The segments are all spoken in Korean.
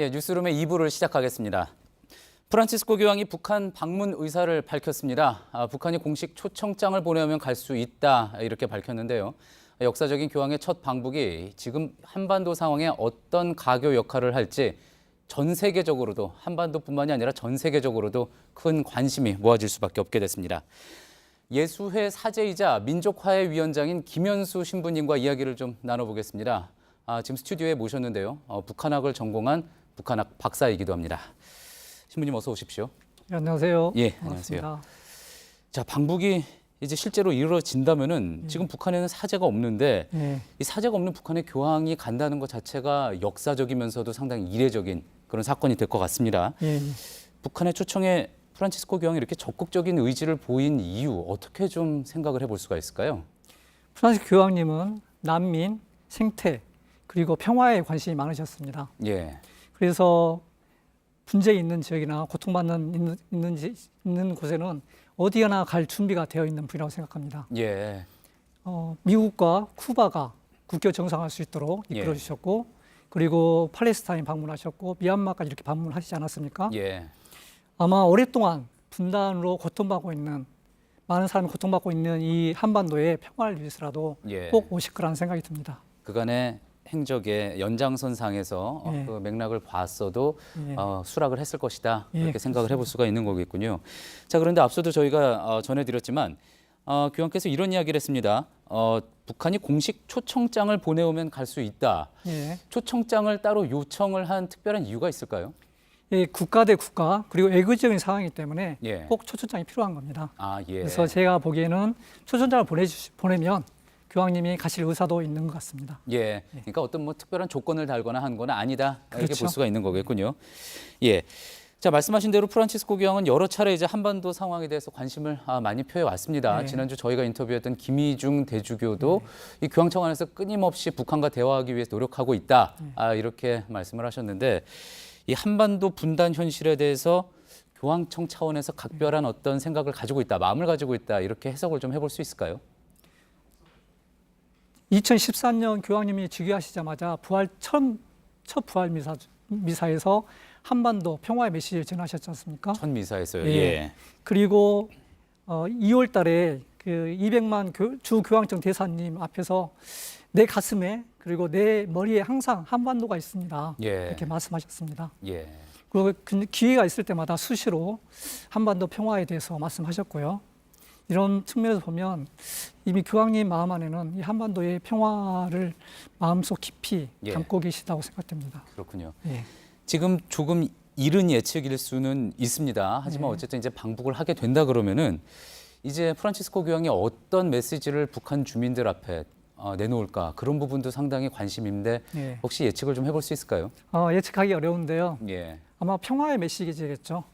예, 뉴스룸의 2부를 시작하겠습니다. 프란치스코 교황이 북한 방문 의사를 밝혔습니다. 북한이 공식 초청장을 보내오면 갈 수 있다 이렇게 밝혔는데요. 역사적인 교황의 첫 방북이 지금 한반도 상황에 어떤 가교 역할을 할지 전 세계적으로도 한반도뿐만이 아니라 전 세계적으로도 큰 관심이 모아질 수밖에 없게 됐습니다. 예수회 사제이자 민족화해위원장인 김현수 신부님과 이야기를 좀 나눠보겠습니다. 지금 스튜디오에 모셨는데요. 북한학을 전공한 북한학 박사이기도 합니다. 신부님 어서 오십시오. 네, 안녕하세요. 예, 반갑습니다. 안녕하세요. 자, 방북이 이제 실제로 이루어진다면은 지금 북한에는 사제가 없는데 이 사제가 없는 북한의 교황이 간다는 것 자체가 역사적이면서도 상당히 이례적인 그런 사건이 될 것 같습니다. 북한의 초청에 프란치스코 교황이 이렇게 적극적인 의지를 보인 이유 어떻게 좀 생각을 해볼 수가 있을까요? 프란시스 교황님은 난민, 생태, 그리고 평화에 관심이 많으셨습니다. 예, 그래서 분쟁이 있는 지역이나 고통받는 있는 곳에는 어디나 갈 준비가 되어 있는 분이라고 생각합니다. 예, 미국과 쿠바가 국교 정상화할 수 있도록 이끌어 주셨고, 그리고 팔레스타인 방문하셨고, 미얀마까지 이렇게 방문하시지 않았습니까? 예, 아마 오랫동안 분단으로 고통받고 있는, 많은 사람이 고통받고 있는 이 한반도의 평화를 위해서라도 예. 꼭 오실 거라는 생각이 듭니다. 그간의 행적의 연장선상에서 그 맥락을 봤어도 수락을 했을 것이다 이렇게 생각을 해볼 수가 있는 거겠군요. 자, 그런데 앞서도 저희가 전해드렸지만 교황께서 이런 이야기를 했습니다. 북한이 공식 초청장을 보내오면 갈 수 있다. 초청장을 따로 요청을 한 특별한 이유가 있을까요? 국가 대 국가 그리고 외교적인 상황이기 때문에 꼭 초청장이 필요한 겁니다. 그래서 제가 보기에는 초청장을 보내면 교황님이 가실 의사도 있는 것 같습니다. 예, 그러니까 어떤 뭐 특별한 조건을 달거나 한 건 아니다 이렇게 그렇죠. 볼 수가 있는 거겠군요. 예, 자 말씀하신 대로 프란치스코 교황은 여러 차례 이제 한반도 상황에 대해서 관심을 많이 표해 왔습니다. 지난주 저희가 인터뷰했던 김희중 대주교도 이 교황청 안에서 끊임없이 북한과 대화하기 위해서 노력하고 있다 이렇게 말씀을 하셨는데 이 한반도 분단 현실에 대해서 교황청 차원에서 각별한 어떤 생각을 가지고 있다, 마음을 가지고 있다 이렇게 해석을 좀 해볼 수 있을까요? 2013년 교황님이 즉위하시자마자 첫 부활 미사에서 한반도 평화의 메시지를 전하셨지 않습니까? 첫 미사에서요. 그리고 2월 달에 그 200만 주 교황청 대사님 앞에서 내 가슴에 그리고 내 머리에 항상 한반도가 있습니다. 이렇게 말씀하셨습니다. 그리고 기회가 있을 때마다 수시로 한반도 평화에 대해서 말씀하셨고요. 이런 측면에서 보면 이미 교황님 마음 안에는 이 한반도의 평화를 마음속 깊이 담고 계시다고 생각됩니다. 그렇군요. 지금 조금 이른 예측일 수는 있습니다. 하지만 어쨌든 이제 방북을 하게 된다 그러면은 이제 프란치스코 교황이 어떤 메시지를 북한 주민들 앞에 내놓을까 그런 부분도 상당히 관심인데 혹시 예측을 좀 해볼 수 있을까요? 예측하기 어려운데요. 아마 평화의 메시지겠죠.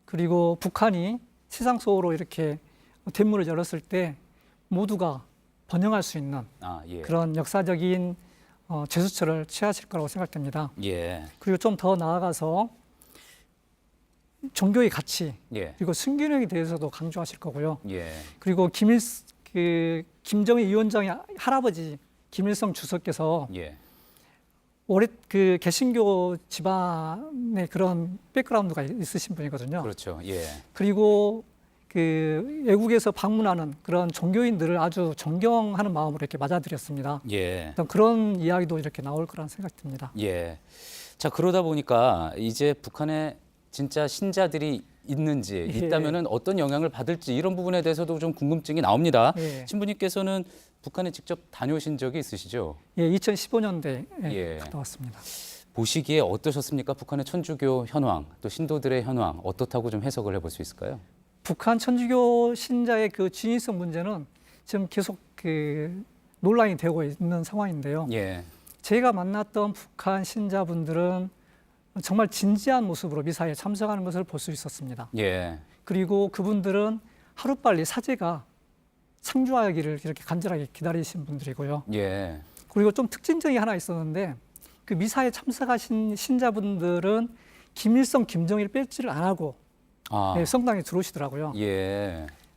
그리고 북한이 세상 속으로 이렇게 대문을 열었을 때 모두가 번영할 수 있는 그런 역사적인 제스처를 취하실 거라고 생각됩니다. 그리고 좀 더 나아가서 종교의 가치 그리고 순기능에 대해서도 강조하실 거고요. 그리고 김정일 위원장의 할아버지 김일성 주석께서 오래 그 개신교 집안의 그런 백그라운드가 있으신 분이거든요. 그렇죠. 그리고 그 외국에서 방문하는 그런 종교인들을 아주 존경하는 마음으로 이렇게 맞아들였습니다. 어떤 그런 이야기도 이렇게 나올 거라는 생각이 듭니다. 자, 그러다 보니까 이제 북한에 진짜 신자들이 있는지 있다면은 어떤 영향을 받을지 이런 부분에 대해서도 좀 궁금증이 나옵니다. 신부님께서는 북한에 직접 다녀오신 적이 있으시죠? 2015년도에 갔다 왔습니다. 보시기에 어떠셨습니까? 북한의 천주교 현황, 또 신도들의 현황 어떻다고 좀 해석을 해볼 수 있을까요? 북한 천주교 신자의 그 진위성 문제는 지금 계속 그 논란이 되고 있는 상황인데요. 제가 만났던 북한 신자분들은 정말 진지한 모습으로 미사에 참석하는 것을 볼 수 있었습니다. 그리고 그분들은 하루빨리 사제가 상주하기를 이렇게 간절하게 기다리신 분들이고요. 그리고 좀 특징적인 하나 있었는데 그 미사에 참석하신 신자분들은 김일성, 김정일 배지를 안 하고 성당에 들어오시더라고요.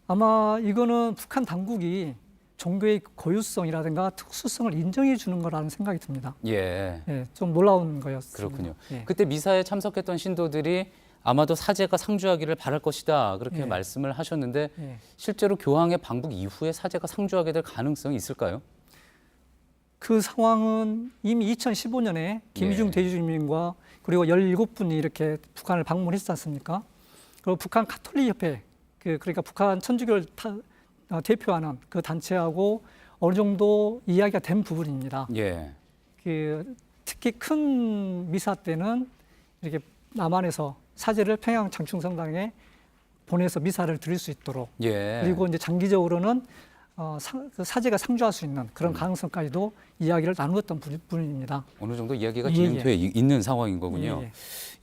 아마 이거는 북한 당국이 종교의 고유성이라든가 특수성을 인정해 주는 거라는 생각이 듭니다. 예. 예, 좀 놀라운 거였습니다. 그렇군요. 예. 그때 미사에 참석했던 신도들이 아마도 사제가 상주하기를 바랄 것이다 그렇게 예. 말씀을 하셨는데 예. 실제로 교황의 방북 이후에 사제가 상주하게 될 가능성이 있을까요? 그 상황은 이미 2015년에 김희중 예. 대주주님과 그리고 17분이 이렇게 북한을 방문했지 않습니까? 그리고 북한 가톨릭 협회, 그러니까 북한 천주교를 대표하는 그 단체하고 어느 정도 이야기가 된 부분입니다. 예. 특히 큰 미사 때는 이렇게 남한에서 사제를 평양 장충성당에 보내서 미사를 드릴 수 있도록 예. 그리고 이제 장기적으로는 그 사제가 상주할 수 있는 그런 가능성까지도 이야기를 나누었던 부분입니다. 어느 정도 이야기가 예, 진행돼 있는 상황인 거군요.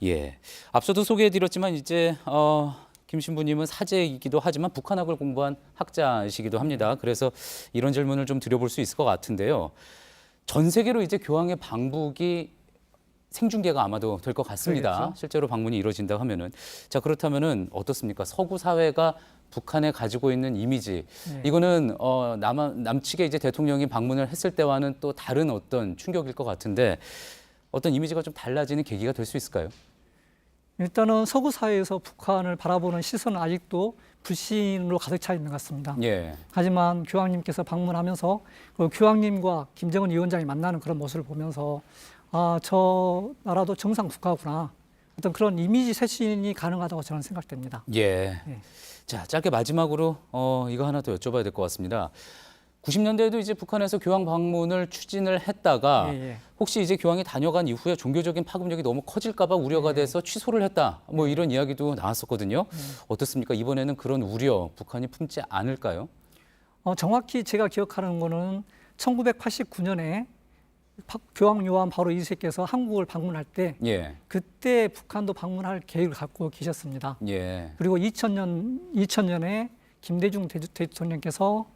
예. 앞서도 소개해드렸지만 이제 김 신부님은 사제이기도 하지만 북한학을 공부한 학자이시기도 합니다. 그래서 이런 질문을 좀 드려볼 수 있을 것 같은데요. 전 세계로 이제 교황의 방북이 생중계가 아마도 될 것 같습니다. 그렇죠. 실제로 방문이 이루어진다 하면은 자 그렇다면은 어떻습니까? 서구 사회가 북한에 가지고 있는 이미지 네. 이거는 남측의 이제 대통령이 방문을 했을 때와는 또 다른 어떤 충격일 것 같은데 어떤 이미지가 좀 달라지는 계기가 될 수 있을까요? 일단은 서구 사회에서 북한을 바라보는 시선은 아직도 불신으로 가득 차 있는 것 같습니다. 예. 하지만 교황님께서 방문하면서 그 교황님과 김정은 위원장이 만나는 그런 모습을 보면서 저 나라도 정상 국가구나. 어떤 그런 이미지 쇄신이 가능하다고 저는 생각됩니다. 예. 예. 자, 짧게 마지막으로 이거 하나 더 여쭤봐야 될 것 같습니다. 90년대에도 이제 북한에서 교황 방문을 추진을 했다가 예. 혹시 이제 교황이 다녀간 이후에 종교적인 파급력이 너무 커질까 봐 우려가 돼서 취소를 했다. 뭐 이런 이야기도 나왔었거든요. 어떻습니까? 이번에는 그런 우려 북한이 품지 않을까요? 정확히 제가 기억하는 거는 1989년에 교황 요한 바로 2세께서 한국을 방문할 때 예. 그때 북한도 방문할 계획을 갖고 계셨습니다. 예. 그리고 2000년에 김대중 대통령께서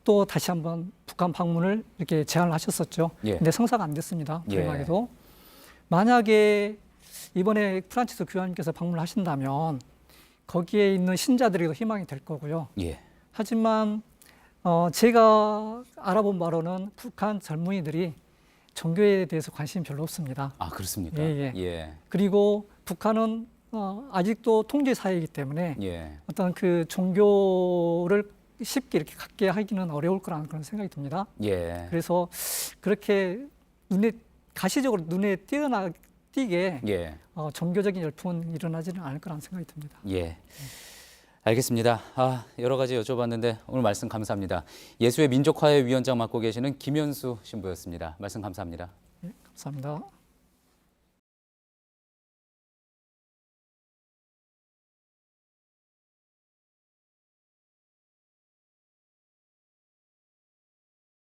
또 다시 한번 북한 방문을 이렇게 제안을 하셨었죠. 예. 근데 성사가 안 됐습니다. 예. 불행하게도. 만약에 이번에 프란치스 교황님께서 방문하신다면 거기에 있는 신자들에게도 희망이 될 거고요. 예. 하지만 제가 알아본 바로는 북한 젊은이들이 종교에 대해서 관심이 별로 없습니다. 아, 그렇습니까? 예. 예. 그리고 북한은 아직도 통제 사회이기 때문에 예. 어떤 그 종교를 쉽게 이렇게 갖게 하기는 어려울 거라는 그런 생각이 듭니다. 예. 그래서 그렇게 가시적으로 눈에 띄게 예. 종교적인 열풍은 일어나지는 않을 거라는 생각이 듭니다. 예. 알겠습니다. 여러 가지 여쭤봤는데 오늘 말씀 감사합니다. 예수의 민족화의 위원장 맡고 계시는 김현수 신부였습니다. 말씀 감사합니다. 예, 감사합니다.